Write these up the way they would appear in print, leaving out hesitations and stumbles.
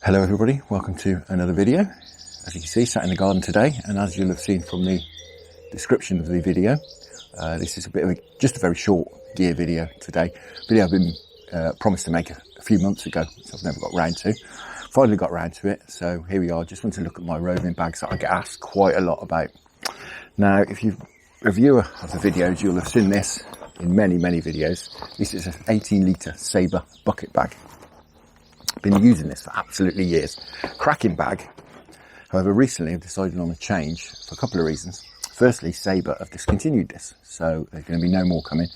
Hello everybody, welcome to another video. As you can see, sat in the garden today, and as you'll have seen from the description of the video, this is just a very short gear video today. Video I've been promised to make a few months ago, so I've never got round to. Finally got round to it, so here we are. Just want to look at my roving bags that I get asked quite a lot about. Now, if you're a viewer of the videos, you'll have seen this in many videos. This is an 18 litre Saber bucket bag. Been using this for absolutely years. Cracking bag. However, recently I've decided on a change for a couple of reasons. Firstly, Saber have discontinued this, so there's going to be no more coming.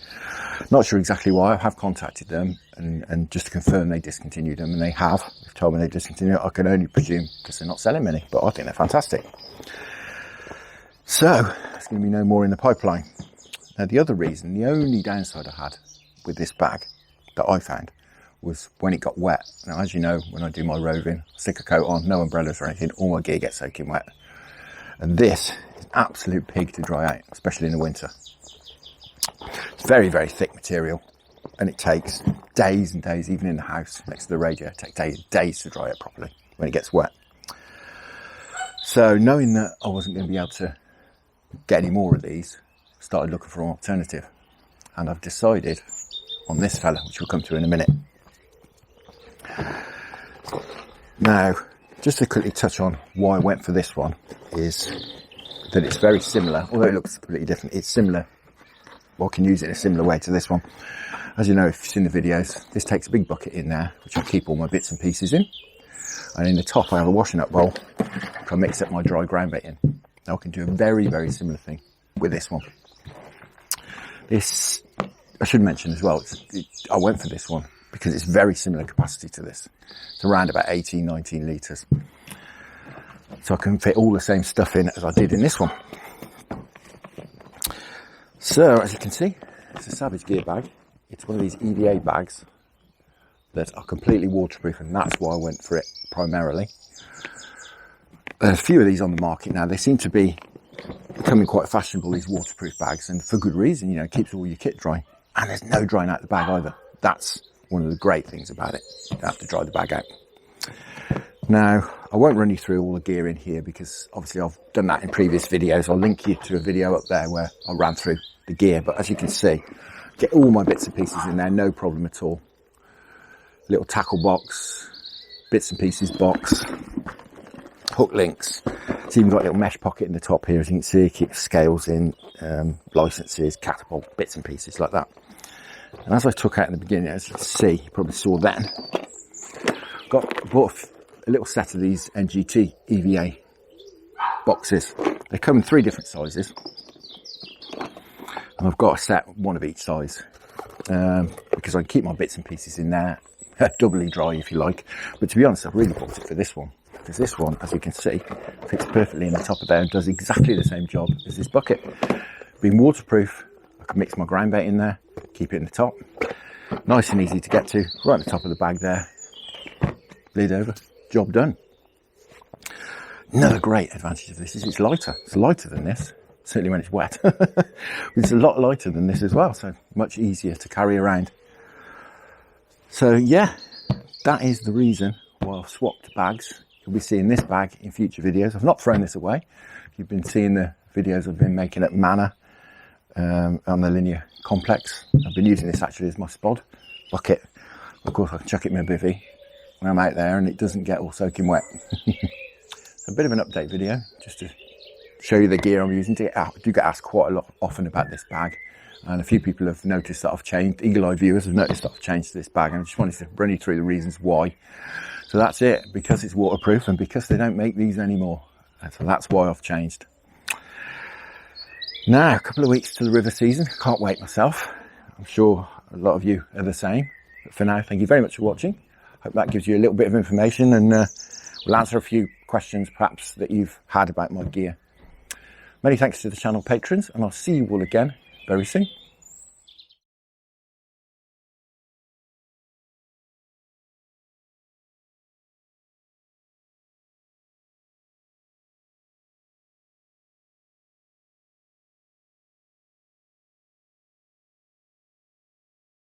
Not sure exactly why. I have contacted them and just to confirm they discontinued them, and they have. They've told me they discontinued it. I can only presume because they're not selling many, but I think they're fantastic. So there's going to be no more in the pipeline. Now, the other reason, the only downside I had with this bag that I found was when it got wet. Now, as you know, when I do my roving, stick a coat on, no umbrellas or anything, all my gear gets soaking wet. And this is an absolute pig to dry out, especially in the winter. It's very thick material, and it takes days and days, even in the house next to the radiator, it takes days to dry it properly when it gets wet. So knowing that I wasn't going to be able to get any more of these, I started looking for an alternative. And I've decided on this fella, which we'll come to in a minute. Now, just to quickly touch on why I went for this one is that it's very similar, although it looks completely different. It's similar. Well, I can use it in a similar way to this one. As you know, if you've seen the videos, this takes a big bucket in there, which I keep all my bits and pieces in. And in the top, I have a washing up bowl, which I mix up my dry ground bait in. Now, I can do a very similar thing with this one. This, I should mention as well, I went for this one because it's very similar capacity to this. It's around about 18, 19 litres. So I can fit all the same stuff in as I did in this one. So, as you can see, it's a Savage gear bag. It's one of these EVA bags that are completely waterproof, and that's why I went for it primarily. There's a few of these on the market now. They seem to be becoming quite fashionable, these waterproof bags, and for good reason. You know, it keeps all your kit dry, and there's no drying out the bag either. That's one of the great things about it. You don't have to dry the bag out. Now, I won't run you through all the gear in here because obviously I've done that in previous videos. I'll link you to a video up there where I ran through the gear, but as you can see, get all my bits and pieces in there, no problem at all. Little tackle box, bits and pieces box, hook links. It's even got a little mesh pocket in the top here, as you can see. Keep scales in, licenses, catapult, bits and pieces like that. And as I took out in the beginning, as you can see, you probably saw then, bought a little set of these NGT EVA boxes. They come in 3 different sizes. And I've got a set, one of each size, because I can keep my bits and pieces in there, doubly dry if you like. But to be honest, I've really bought it for this one. Because this one, as you can see, fits perfectly in the top of there and does exactly the same job as this bucket. Being waterproof, I can mix my ground bait in there, keep it in the top. Nice and easy to get to, right at the top of the bag there. Lid over, job done. Another great advantage of this is it's lighter. It's lighter than this, certainly when it's wet. It's a lot lighter than this as well, so much easier to carry around. So yeah, that is the reason why I've swapped bags. You'll be seeing this bag in future videos. I've not thrown this away. You've been seeing the videos I've been making at Manor on the linear complex. I've been using this actually as my spod bucket. Of course, I can chuck it in my bivvy when I'm out there and it doesn't get all soaking wet. A bit of an update video just to show you the gear I'm using. I do get asked quite a lot often about this bag, and a few people have noticed that I've changed. Eagle-eyed viewers have noticed that I've changed this bag, and I just wanted to run you through the reasons why. So that's it, because it's waterproof and because they don't make these anymore. And so that's why I've changed. Now, a couple of weeks to the river season. Can't wait myself. I'm sure a lot of you are the same. But for now, thank you very much for watching. Hope that gives you a little bit of information, and we'll answer a few questions perhaps that you've had about my gear. Many thanks to the channel patrons, and I'll see you all again very soon.